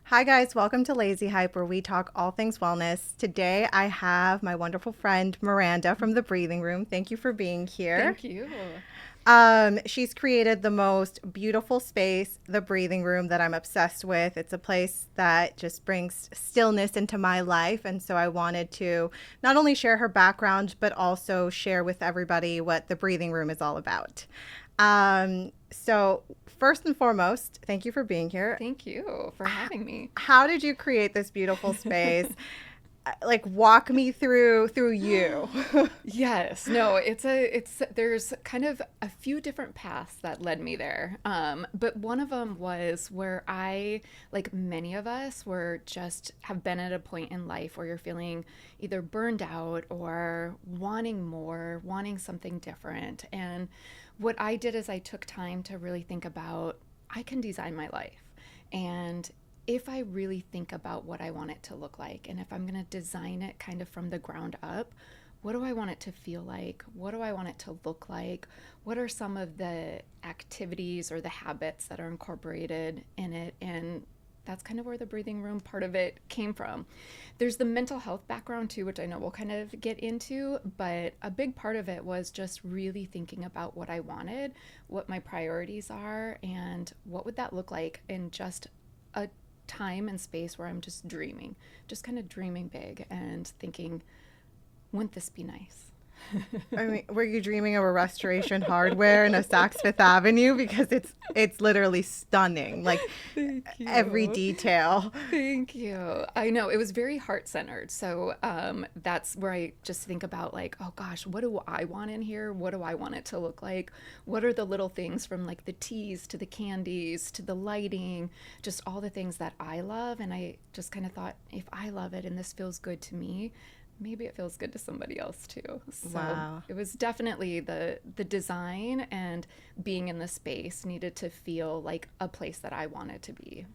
Hi, guys. Welcome to Lazy Hype, where we talk all things wellness. Today, I have my wonderful friend Miranda from the Breathing Room. Thank you for being here. Thank you. She's created the most beautiful space, the Breathing Room, that I'm obsessed with. It's a place that just brings stillness into my life. And so I wanted to not only share her background, but also share with everybody what the Breathing Room is all about. So, first and foremost, thank you for being here. Thank you for having me. How did you create this beautiful space? Like, walk me through you. Yes, no, it's there's kind of a few different paths that led me there. But one of them was where I, like many of us, were just have been at a point in life where you're feeling either burned out or wanting more, wanting something different. And what I did is I took time to really think about I can design my life. And if I really think about what I want it to look like, and if I'm going to design it kind of from the ground up, what do I want it to feel like? What do I want it to look like? What are some of the activities or the habits that are incorporated in it? And that's kind of where the breathing room part of it came from. There's the mental health background too, which I know we'll kind of get into, but a big part of it was just really thinking about what I wanted, what my priorities are, and what would that look like in just a time and space where I'm just kind of dreaming big and thinking, wouldn't this be nice? I mean, were you dreaming of a Restoration Hardware in a Saks Fifth Avenue? Because it's literally stunning. Like Thank every you. detail. Thank you. I know it was very heart centered. So that's where I just think about, like, oh gosh, what do I want in here? What do I want it to look like? What are the little things from like the teas to the candies to the lighting, just all the things that I love? And I just kind of thought, if I love it and this feels good to me, maybe it feels good to somebody else too. So Wow. it was definitely the design and being in the space needed to feel like a place that I wanted to be.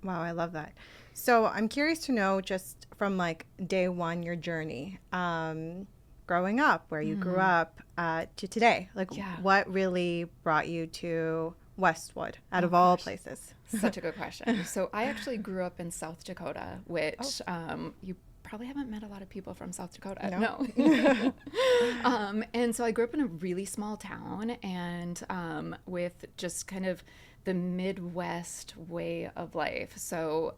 Wow, I love that. So I'm curious to know just from like day one, your journey, growing up, where you grew Mm, up, to today. Like yeah. what really brought you to Westwood out Oh of all gosh. places? Such a good question. So I actually grew up in South Dakota, Oh, which you probably haven't met a lot of people from South Dakota. no. No. And so I grew up in a really small town and with just kind of the Midwest way of life. So,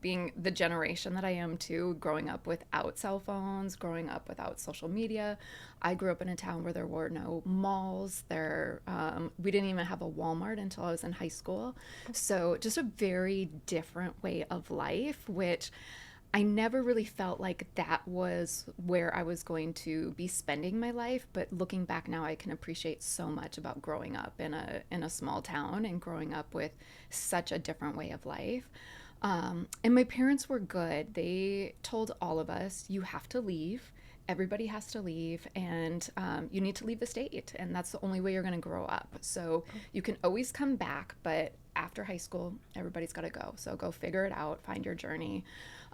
being the generation that I am too, growing up without cell phones, growing up without social media, I grew up in a town where there were no malls. We didn't even have a Walmart until I was in high school. So, just a very different way of life, which I never really felt like that was where I was going to be spending my life, but looking back now I can appreciate so much about growing up in a small town and growing up with such a different way of life. And my parents were good. They told all of us, you have to leave. Everybody has to leave, and you need to leave the state, and that's the only way you're going to grow up. So you can always come back, but after high school, everybody's got to go. So go figure it out, find your journey.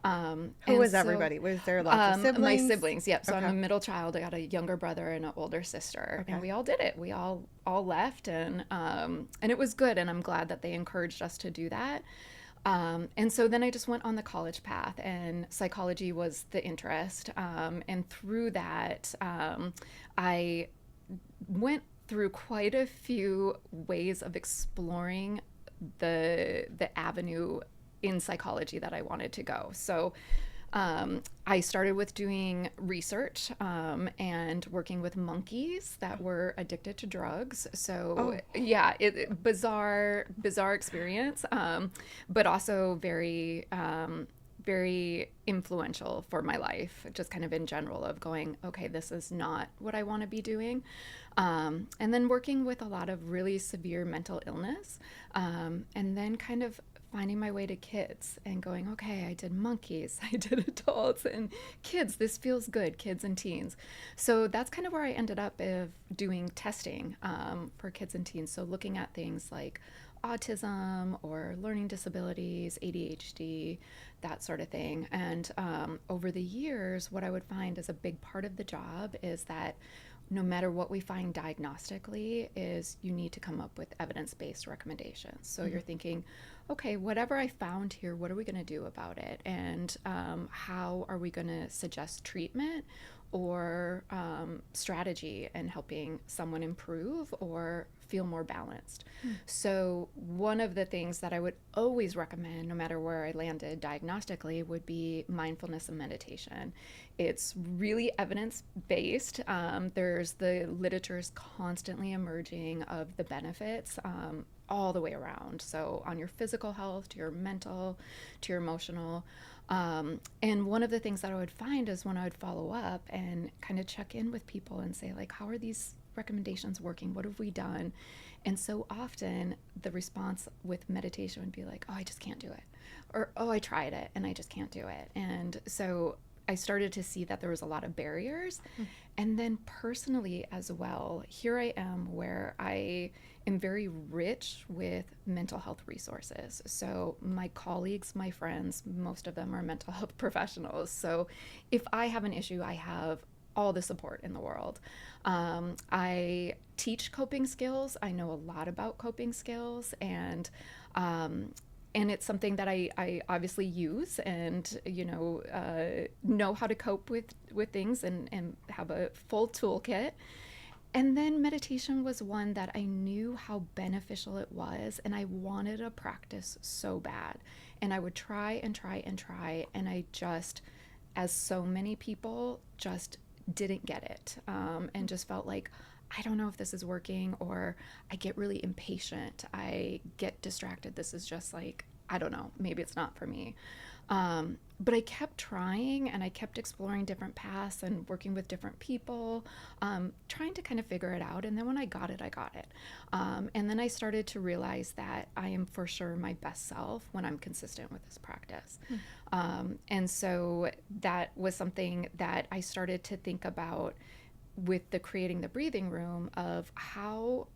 Who And was so everybody? Was there lots of my siblings? siblings, yep. So I'm Okay. a middle child. I got a younger brother and an older sister, and Okay. we all did it. We all left, and it was good. And I'm glad that they encouraged us to do that. And so then I just went on the college path, and psychology was the interest. And through that, I went through quite a few ways of exploring the avenue in psychology that I wanted to go. So I started with doing research and working with monkeys that were addicted to drugs. So Oh, yeah, bizarre experience, but also very influential for my life, just kind of in general, of going, okay, this is not what I want to be doing. And then working with a lot of really severe mental illness, and then kind of finding my way to kids and going, okay, I did monkeys, I did adults and kids. This feels good, kids and teens. So that's kind of where I ended up of doing testing for kids and teens. So looking at things like autism or learning disabilities, ADHD, that sort of thing. And over the years, what I would find is a big part of the job is that no matter what we find diagnostically, is you need to come up with evidence-based recommendations. So you're thinking, okay, whatever I found here, what are we going to do about it? And how are we going to suggest treatment or strategy in helping someone improve or feel more balanced? So one of the things that I would always recommend, no matter where I landed diagnostically, would be mindfulness and meditation. It's really evidence-based. There's the literature is constantly emerging of the benefits all the way around. So on your physical health, to your mental, to your emotional. And one of the things that I would find is when I would follow up and kind of check in with people and say, like, how are these recommendations working? What have we done? And so often the response with meditation would be like, oh, I just can't do it. Or, oh, I tried it and I just can't do it. And so I started to see that there was a lot of barriers. And then personally as well, here I am where I am very rich with mental health resources. So my colleagues, my friends, most of them are mental health professionals. So if I have an issue, I have all the support in the world. I teach coping skills. I know a lot about coping skills, and it's something that I obviously use and know how to cope with things and have a full toolkit. And then meditation was one that I knew how beneficial it was, and I wanted a practice so bad. And I would try and try and try, and I just, as so many people, just didn't get it, and just felt like, I don't know if this is working, or I get really impatient. I get distracted. This is just like, I don't know, maybe it's not for me. But I kept trying and I kept exploring different paths and working with different people, trying to kind of figure it out. And then when I got it, I got it. And then I started to realize that I am for sure my best self when I'm consistent with this practice. And so that was something that I started to think about with the creating the breathing room, of how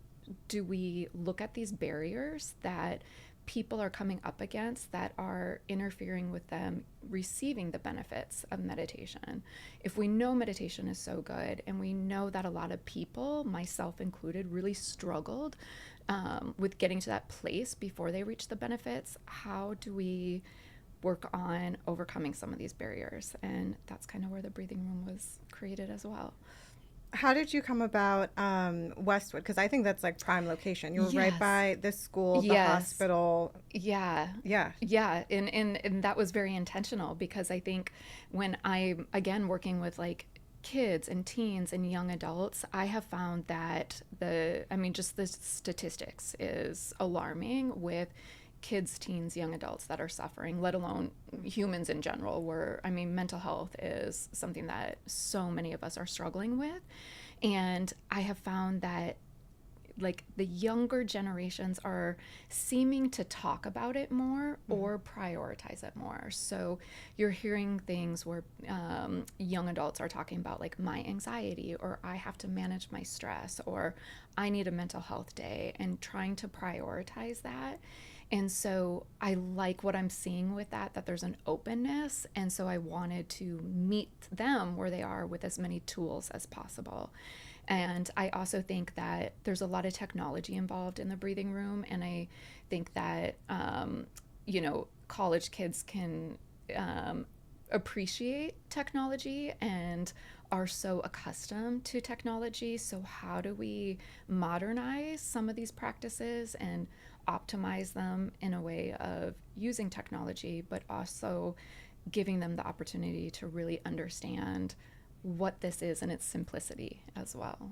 do we look at these barriers that people are coming up against that are interfering with them receiving the benefits of meditation. If we know meditation is so good, and we know that a lot of people, myself included, really struggled with getting to that place before they reach the benefits, how do we work on overcoming some of these barriers? And that's kind of where the breathing room was created as well. How did you come about Westwood? Because I think that's like prime location. You were right Yes. by the school, the Yes. hospital. Yeah. Yeah. Yeah. And that was very intentional, because I think when I'm, again, working with like kids and teens and young adults, I have found that just the statistics is alarming with kids, teens, young adults that are suffering, let alone humans in general, where, mental health is something that so many of us are struggling with. And I have found that like the younger generations are seeming to talk about it more or prioritize it more. So you're hearing things where young adults are talking about like my anxiety, or I have to manage my stress, or I need a mental health day, and trying to prioritize that. And so I like what I'm seeing with that there's an openness. And so I wanted to meet them where they are with as many tools as possible. And I also think that there's a lot of technology involved in the breathing room. And I think that, college kids can appreciate technology and are so accustomed to technology. So how do we modernize some of these practices and optimize them in a way of using technology, but also giving them the opportunity to really understand what this is and its simplicity as well?